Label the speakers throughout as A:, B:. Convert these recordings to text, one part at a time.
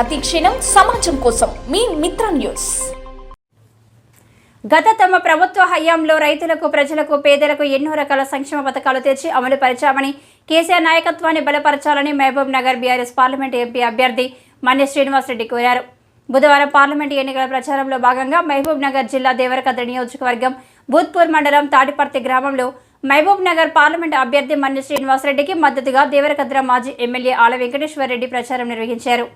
A: ప్రతిక్షణం సమాజం కోసం మీ మిత్ర న్యూస్.
B: గత తమ ప్రభుత్వ హయాంలో రైతులకు, ప్రజలకు, పేదలకు ఎన్నో రకాల సంక్షేమ పథకాలు తెచ్చి అమలు పరిచామని, కేసీఆర్ నాయకత్వాన్ని బలపరచాలని Mahbubnagar BRS parliament MP అభ్యర్థి మన్నే శ్రీనివాస్ రెడ్డి కోరారు. బుధవారం పార్లమెంట్ ఎన్నికల ప్రచారంలో భాగంగా మహబూబ్ నగర్ జిల్లా దేవరకద్ర నియోజకవర్గం బూత్పూర్ మండలం తాటిపర్తి గ్రామంలో మహబూబ్ నగర్ పార్లమెంట్ అభ్యర్థి మన్నే శ్రీనివాస్ రెడ్డికి మద్దతుగా దేవరకద్ర మాజీ ఎమ్మెల్యే ఆల వెంకటేశ్వర రెడ్డి ప్రచారం నిర్వహించారు.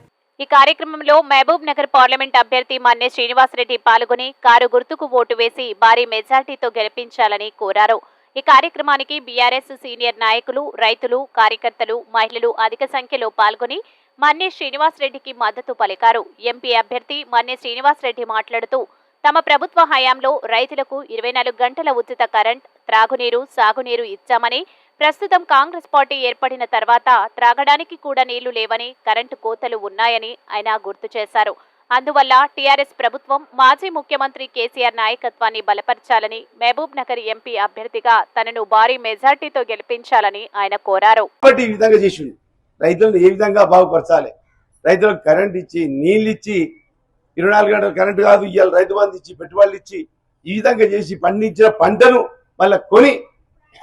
C: ఈ కార్యక్రమంలో మహబూబ్ నగర్ పార్లమెంట్ అభ్యర్థి మన్నే శ్రీనివాస్ రెడ్డి పాల్గొని కారు గుర్తుకు ఓటు వేసి భారీ మెజార్టీతో గెలిపించాలని కోరారు. ఈ కార్యక్రమానికి బీఆర్ఎస్ సీనియర్ నాయకులు, రైతులు, కార్యకర్తలు, మహిళలు అధిక సంఖ్యలో పాల్గొని మన్నే శ్రీనివాస్ రెడ్డికి మద్దతు పలికారు. ఎంపీ అభ్యర్థి మన్నే శ్రీనివాస్ రెడ్డి మాట్లాడుతూ తమ ప్రభుత్వ హయాంలో రైతులకు 24 గంటల ఉచిత కరెంట్, త్రాగునీరు, సాగునీరు ఇచ్చామని, ప్రస్తుతం కాంగ్రెస్ పార్టీ ఏర్పడిన తర్వాత త్రాగడానికి కూడా నీళ్లు లేవని, కరెంటు కోతలు ఉన్నాయని ఆయన గుర్తు చేశారు. అందువల్ల టీఆర్ఎస్ ప్రభుత్వం మాజీ ముఖ్యమంత్రి కేసీఆర్ నాయకత్వాన్ని బలపరచాలని, మహబూబ్ నగర్ ఎంపీ అభ్యర్థిగా తనను భారీ మెజార్టీతో గెలిపించాలని ఆయన కోరారు.
D: రైతులను ఏ విధంగా బాగుపరచాలి, రైతులకు కరెంట్ ఇచ్చి, నీళ్ళు ఇచ్చి, 24 గంటల కరెంటు కాదు, ఇవాళ రైతు బంధు ఇచ్చి, పెట్టుబడులు ఇచ్చి, ఈ విధంగా చేసి పండించిన పంటను మళ్ళీ కొని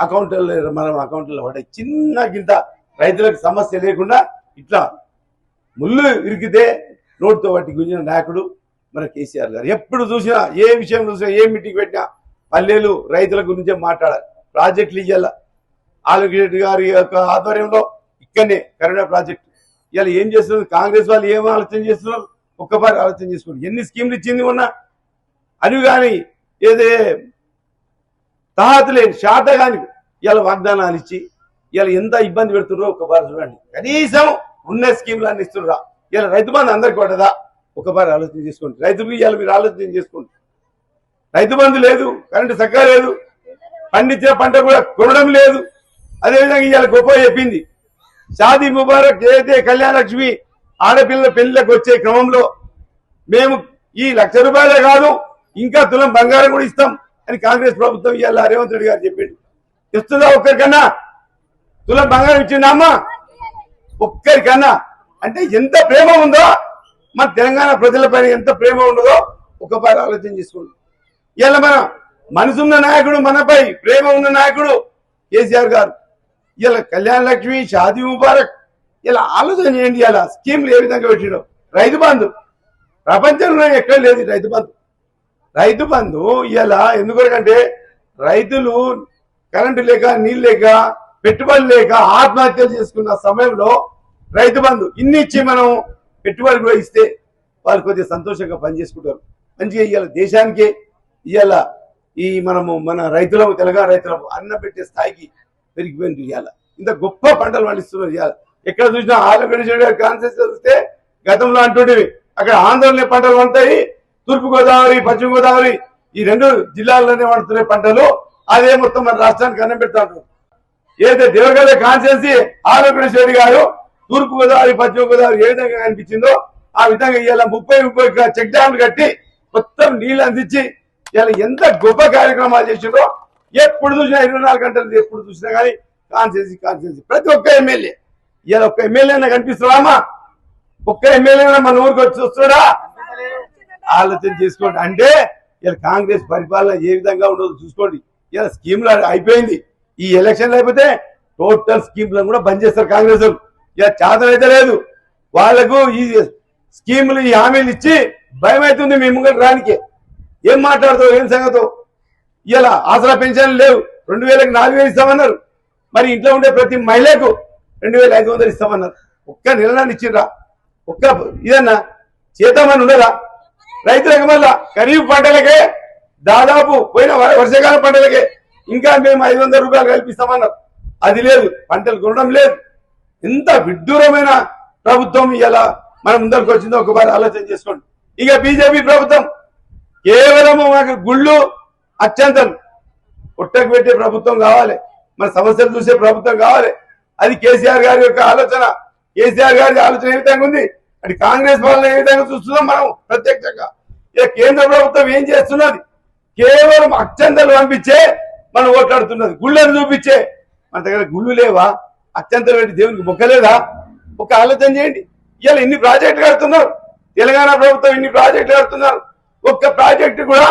D: అకౌంట్లో పడే చిన్న గింత రైతులకు సమస్య లేకుండా ఇట్లా ముళ్ళు ఇరికితే నోటితో పట్టి గుంజిన నాయకుడు మన కేసీఆర్ గారు. ఎప్పుడు చూసినా, ఏ విషయం చూసినా, ఏ మీటింగ్ పెట్టినా పల్లెలు రైతుల గురించే మాట్లాడాలి. ప్రాజెక్టులు ఇవ్వాల ఆలరెడ్డి గారి యొక్క ఆధ్వర్యంలో ఇక్కడనే కరోనా ప్రాజెక్టు ఇవాళ ఏం చేస్తున్నారు, కాంగ్రెస్ వాళ్ళు ఏం ఆలోచన చేస్తున్నారు, ఒక్కసారి ఆలోచన చేసుకోండి. ఎన్ని స్కీమ్లు ఇచ్చింది ఉన్నా అవి కానీ ఏదే తాహత లేని శాత కానీ ఇలా వాగ్దానాలు ఇచ్చి ఇలా ఎంత ఇబ్బంది పెడుతున్నారో ఒక్కసారి చూడండి. కనీసం ఉన్న స్కీమ్లు అన్ని ఇస్తున్నారా? ఇలా రైతు బంధు అందరికి పడ్డదా? ఒక్కసారి ఆలోచన చేసుకోండి. రైతులు ఇవాళ మీరు ఆలోచన చేసుకోండి. రైతు బంధు లేదు, కరెంటు చక్కగా లేదు, పండించిన పంట కూడా కొనడం లేదు. అదేవిధంగా ఇవాళ గొప్ప చెప్పింది షాదీ ముబారక్, ఏదైతే కళ్యాణ లక్ష్మి ఆడపిల్లల పెళ్లికి వచ్చే క్రమంలో మేము ఈ ₹1,00,000 కాదు, ఇంకా తులం బంగారం కూడా ఇస్తాం అని కాంగ్రెస్ ప్రభుత్వం ఇవాళ రేవంత్ రెడ్డి గారు చెప్పిండు. ఇస్తుందా ఒక్కరికన్నా? తులం బంగారం ఇచ్చిందా అమ్మా? ఒక్కరికన్నా? అంటే ఎంత ప్రేమ ఉందో మన తెలంగాణ ప్రజలపైన, ఎంత ప్రేమ ఉండదో ఒక్కసారి ఆలోచన చేసుకోండి. ఇవాళ మన మనసున్న నాయకుడు, మనపై ప్రేమ ఉన్న నాయకుడు కేసీఆర్ గారు. ఇలా కళ్యాణ లక్ష్మి, షాదీ ముబారక్ ఇలా ఆలోచన చేయండి. ఇలా స్కీమ్లు ఏ విధంగా పెట్టిండో. రైతు బంధు ప్రపంచంలో ఎక్కడ లేదు. రైతు బంధు ఇలా ఎందుకంటే రైతులు కరెంటు లేక, నీళ్ళు లేక, పెట్టుబడి లేక ఆత్మహత్యలు చేసుకున్న సమయంలో రైతు బంధు ఇన్ని ఇచ్చి మనం పెట్టుబడి కూడా ఇస్తే వాళ్ళు కొద్దిగా సంతోషంగా పనిచేసుకుంటారు. మంచిగా ఇవాళ దేశానికే ఇవాళ ఈ మన రైతులకు, తెలంగాణ రైతులకు అన్నం పెట్టే స్థాయికి పెరిగిపోయింది. ఇవాళ ఇంత గొప్ప పంటలు పండిస్తున్నారు. ఇవాళ ఎక్కడ చూసినా ఆంధ్రప్రదేశ్ కాన్సెన్స్ చూస్తే గతంలో అంటుండేవి అక్కడ ఆంధ్రలోనే పంటలు పండుతాయి, తూర్పుగోదావరి, పశ్చిమ గోదావరి ఈ 2 జిల్లాల్లోనే పండుతున్నాయి పంటలు. అదే మొత్తం మన రాష్ట్రానికి అన్నం పెడతారు. ఏదైతే దేవరగడ్డ కాన్సెన్సీ ఆంధ్రప్రదేశ్ రెడ్డి గారు తూర్పుగోదావరి, పశ్చిమ గోదావరి ఏ విధంగా కనిపించిందో ఆ విధంగా ఇవాళ 30 చెక్ డ్యామ్లు కట్టి మొత్తం నీళ్ళు అందించి ఇవాళ ఎంత గొప్ప కార్యక్రమాలు చేసిందో. ఎప్పుడు చూసినా 24 గంటలు ఎప్పుడు చూసినా కానీ కాన్సెన్సీ ప్రతి ఒక్క ఎమ్మెల్యే ఇవాళ ఒక్క ఎమ్మెల్యేనా కనిపిస్తున్నామా? ఒక్క ఎమ్మెల్యేనా మన ఊరికి వచ్చి వస్తున్నాడా? ఆలోచన చేసుకోండి. అంటే ఇలా కాంగ్రెస్ పరిపాలన ఏ విధంగా ఉండదో చూసుకోండి. ఇలా స్కీమ్లు అయిపోయింది. ఈ ఎలక్షన్లు అయిపోతే టోటల్ స్కీమ్లను కూడా బంద్ చేస్తారు కాంగ్రెస్. ఇలా చేతన అయితే లేదు వాళ్లకు. ఈ స్కీములు, ఈ హామీలు ఇచ్చి భయం అవుతుంది మీ ముంగట రానికే. ఏం మాట్లాడుతావు, ఏం సంగతో? ఇలా ఆసరా పెన్షన్లు లేవు, 2000కి 4000 ఇస్తామన్నారు. మరి ఇంట్లో ఉండే ప్రతి మహిళకు 2500 ఇస్తామన్నారు. ఒక్క నిర్ణయాన్ని ఇచ్చిండ్రా? ఒక్క ఇదన్నా చేద్దామని ఉండదా? రైతులకు మళ్ళా ఖరీఫ్ పంటలకే దాదాపు పోయిన వర్షాకాలం పంటలకే ఇంకా మేము ₹500 కల్పిస్తామన్నారు. అది లేదు, పంటలు కొనడం లేదు. ఎంత విడ్డూరమైన ప్రభుత్వం ఇలా మన ముందరికి వచ్చిందో ఒకసారి ఆలోచన చేసుకోండి. ఇక బీజేపీ ప్రభుత్వం కేవలం మాకు గుళ్ళు, అత్యంతలు పుట్టకు పెట్టే ప్రభుత్వం కావాలి, మన సమస్యలు చూసే ప్రభుత్వం కావాలి. అది కేసీఆర్ గారి యొక్క ఆలోచన. కేసీఆర్ గారి ఆలోచన ఏ విధంగా ఉంది, అది కాంగ్రెస్ వాళ్ళని ఏ విధంగా చూస్తున్నాం మనం ప్రత్యక్షంగా. ఇక కేంద్ర ప్రభుత్వం ఏం చేస్తున్నది? కేవలం అత్యంతలు పంపించే మనం ఓట్లాడుతున్నది, గుళ్ళని చూపించే. మన దగ్గర గుళ్ళు లేవా? అత్యంతలు పెట్టి దేవునికి మొక్కలేదా? ఒక ఆలోచన చేయండి. ఇవాళ ఇన్ని ప్రాజెక్టులు కడుతున్నారు, తెలంగాణ ప్రభుత్వం ఇన్ని ప్రాజెక్టులు కడుతున్నారు, ఒక్క ప్రాజెక్టు కూడా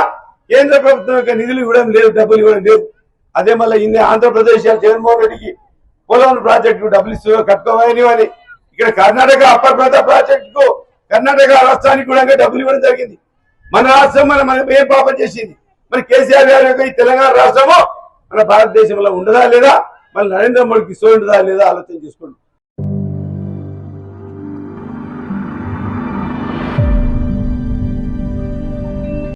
D: కేంద్ర ప్రభుత్వం యొక్క నిధులు ఇవ్వడం లేదు, డబ్బులు ఇవ్వడం లేదు. అదే మళ్ళీ ఇన్ని ఆంధ్రప్రదేశ్ జగన్మోహన్ రెడ్డికి పోలవరం ప్రాజెక్టు డబ్బులు ఇస్తూ కట్టుకోవాలని అని ఇక్కడ కర్ణాటక అప్పర్ భద్ర ప్రాజెక్టుకు కర్ణాటక రాష్ట్రానికి కూడా డబ్బులు ఇవ్వడం జరిగింది. మన రాష్ట్రం మనం ఏం పాపం చేసింది? మరి కేసీఆర్ గారి యొక్క ఈ తెలంగాణ రాష్ట్రము మన భారతదేశంలో ఉండదా లేదా, మన నరేంద్ర మోడీకి సో ఉండదా లేదా ఆలోచన చేసుకోండి.